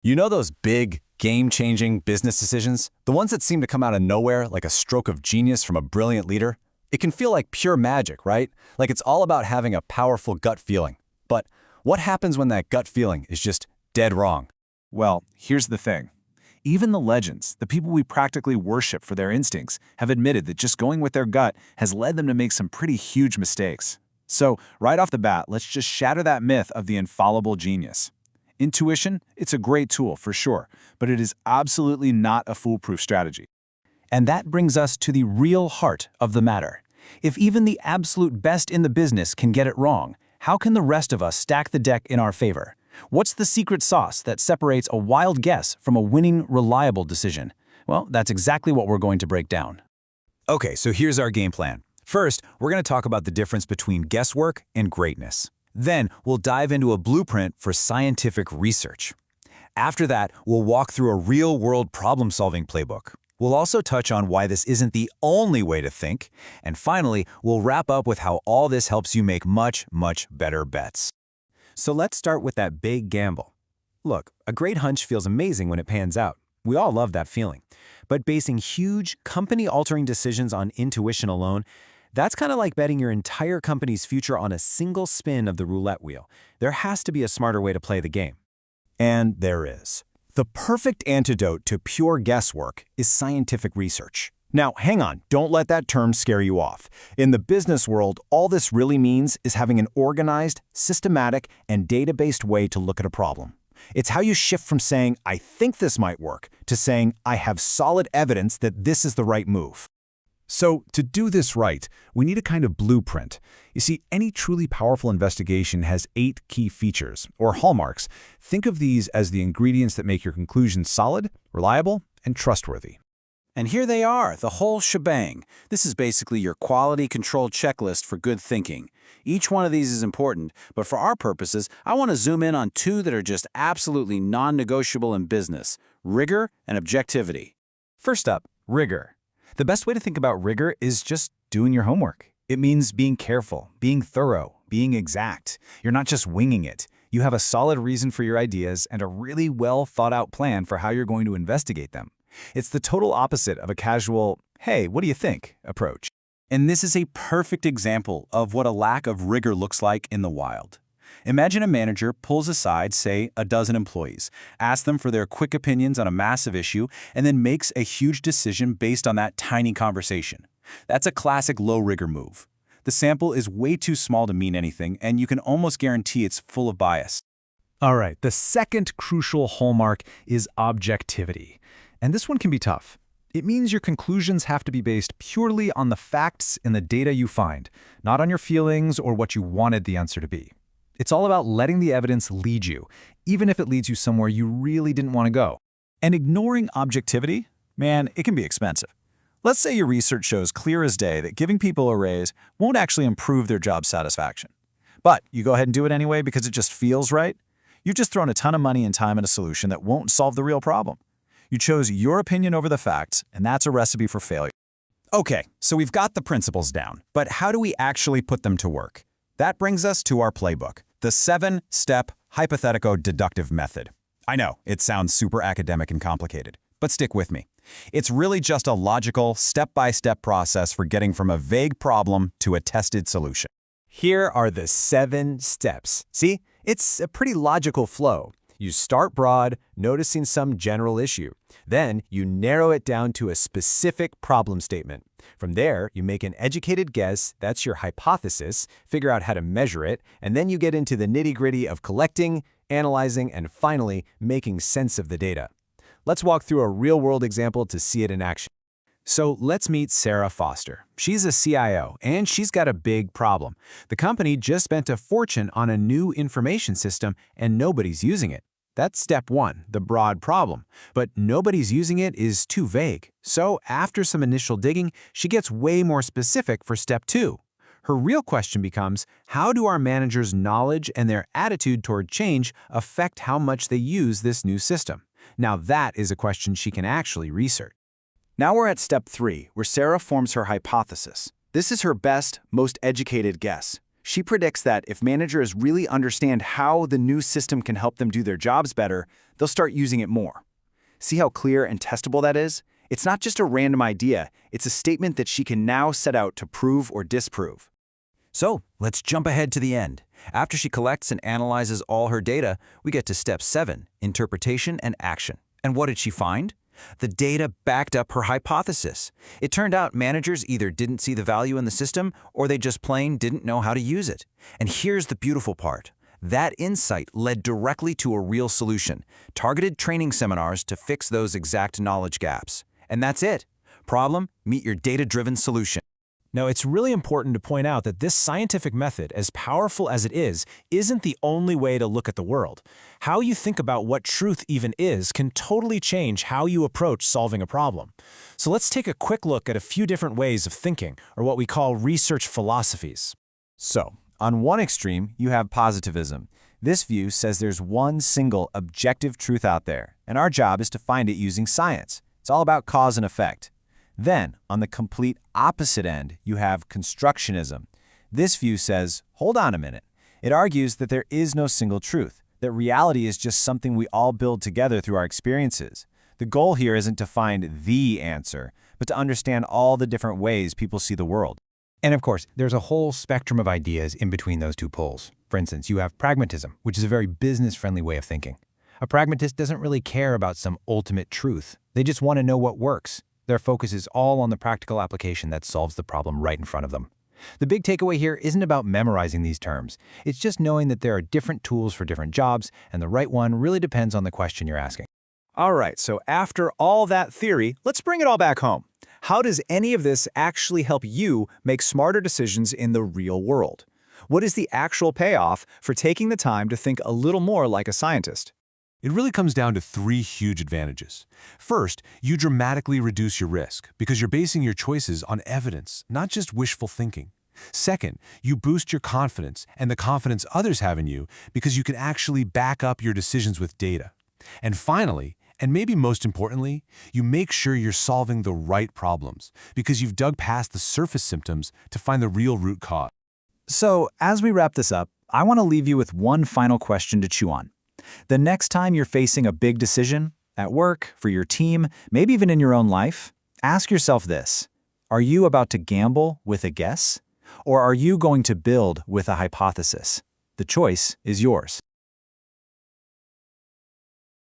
You know those big, game-changing business decisions? The ones that seem to come out of nowhere like a stroke of genius from a brilliant leader? It can feel like pure magic, right? Like it's all about having a powerful gut feeling. But what happens when that gut feeling is just dead wrong? Well, here's the thing. Even the legends, the people we practically worship for their instincts, have admitted that just going with their gut has led them to make some pretty huge mistakes. So, right off the bat, let's just shatter that myth of the infallible genius. Intuition, it's a great tool for sure, but it is absolutely not a foolproof strategy. And that brings us to the real heart of the matter. If even the absolute best in the business can get it wrong, how can the rest of us stack the deck in our favor? What's the secret sauce that separates a wild guess from a winning, reliable decision? Well, that's exactly what we're going to break down. Okay, so here's our game plan. First, we're going to talk about the difference between guesswork and greatness. Then, we'll dive into a blueprint for scientific research. After that, we'll walk through a real-world problem-solving playbook. We'll also touch on why this isn't the only way to think. And finally, we'll wrap up with how all this helps you make much, much better bets. So let's start with that big gamble. Look, a great hunch feels amazing when it pans out. We all love that feeling. But basing huge, company-altering decisions on intuition alone, that's kind of like betting your entire company's future on a single spin of the roulette wheel. There has to be a smarter way to play the game. And there is. The perfect antidote to pure guesswork is scientific research. Now, hang on, don't let that term scare you off. In the business world, all this really means is having an organized, systematic, and data-based way to look at a problem. It's how you shift from saying, I think this might work, to saying, I have solid evidence that this is the right move. So, to do this right, we need a kind of blueprint. You see, any truly powerful investigation has 8 key features, or hallmarks. Think of these as the ingredients that make your conclusions solid, reliable, and trustworthy. And here they are, the whole shebang. This is basically your quality control checklist for good thinking. Each one of these is important, but for our purposes, I want to zoom in on 2 that are just absolutely non-negotiable in business: rigor and objectivity. First up, rigor. The best way to think about rigor is just doing your homework. It means being careful, being thorough, being exact. You're not just winging it. You have a solid reason for your ideas and a really well thought out plan for how you're going to investigate them. It's the total opposite of a casual, hey, what do you think approach. And this is a perfect example of what a lack of rigor looks like in the wild. Imagine a manager pulls aside, say, a dozen employees, asks them for their quick opinions on a massive issue, and then makes a huge decision based on that tiny conversation. That's a classic low-rigor move. The sample is way too small to mean anything, and you can almost guarantee it's full of bias. All right, the second crucial hallmark is objectivity. And this one can be tough. It means your conclusions have to be based purely on the facts and the data you find, not on your feelings or what you wanted the answer to be. It's all about letting the evidence lead you, even if it leads you somewhere you really didn't want to go. And ignoring objectivity? Man, it can be expensive. Let's say your research shows clear as day that giving people a raise won't actually improve their job satisfaction. But you go ahead and do it anyway because it just feels right. You've just thrown a ton of money and time at a solution that won't solve the real problem. You chose your opinion over the facts, and that's a recipe for failure. Okay, so we've got the principles down, but how do we actually put them to work? That brings us to our playbook, the 7-step hypothetico-deductive method. I know, it sounds super academic and complicated, but stick with me. It's really just a logical, step-by-step process for getting from a vague problem to a tested solution. Here are the 7 steps. See, it's a pretty logical flow. You start broad, noticing some general issue. Then you narrow it down to a specific problem statement. From there, you make an educated guess, that's your hypothesis, figure out how to measure it, and then you get into the nitty-gritty of collecting, analyzing, and finally, making sense of the data. Let's walk through a real-world example to see it in action. So let's meet Sarah Foster. She's a CIO, and she's got a big problem. The company just spent a fortune on a new information system, and nobody's using it. That's step 1, the broad problem. But nobody's using it is too vague. So after some initial digging, she gets way more specific for step 2. Her real question becomes, how do our managers' knowledge and their attitude toward change affect how much they use this new system? Now that is a question she can actually research. Now we're at step 3, where Sarah forms her hypothesis. This is her best, most educated guess. She predicts that if managers really understand how the new system can help them do their jobs better, they'll start using it more. See how clear and testable that is? It's not just a random idea, it's a statement that she can now set out to prove or disprove. So, let's jump ahead to the end. After she collects and analyzes all her data, we get to step 7, interpretation and action. And what did she find? The data backed up her hypothesis. It turned out managers either didn't see the value in the system or they just plain didn't know how to use it. And here's the beautiful part. That insight led directly to a real solution, targeted training seminars to fix those exact knowledge gaps. And that's it. Problem, meet your data-driven solution. Now, it's really important to point out that this scientific method, as powerful as it is, isn't the only way to look at the world. How you think about what truth even is can totally change how you approach solving a problem. So let's take a quick look at a few different ways of thinking, or what we call research philosophies. So, on one extreme, you have positivism. This view says there's one single objective truth out there, and our job is to find it using science. It's all about cause and effect. Then, on the complete opposite end, you have constructionism. This view says, hold on a minute. It argues that there is no single truth, that reality is just something we all build together through our experiences. The goal here isn't to find the answer, but to understand all the different ways people see the world. And of course, there's a whole spectrum of ideas in between those two poles. For instance, you have pragmatism, which is a very business-friendly way of thinking. A pragmatist doesn't really care about some ultimate truth. They just want to know what works. Their focus is all on the practical application that solves the problem right in front of them. The big takeaway here isn't about memorizing these terms. It's just knowing that there are different tools for different jobs, and the right one really depends on the question you're asking. All right, so after all that theory, let's bring it all back home. How does any of this actually help you make smarter decisions in the real world? What is the actual payoff for taking the time to think a little more like a scientist? It really comes down to 3 huge advantages. First, you dramatically reduce your risk because you're basing your choices on evidence, not just wishful thinking. Second, you boost your confidence and the confidence others have in you because you can actually back up your decisions with data. And finally, and maybe most importantly, you make sure you're solving the right problems because you've dug past the surface symptoms to find the real root cause. So, as we wrap this up, I want to leave you with one final question to chew on. The next time you're facing a big decision, at work, for your team, maybe even in your own life, ask yourself this. Are you about to gamble with a guess? Or are you going to build with a hypothesis? The choice is yours.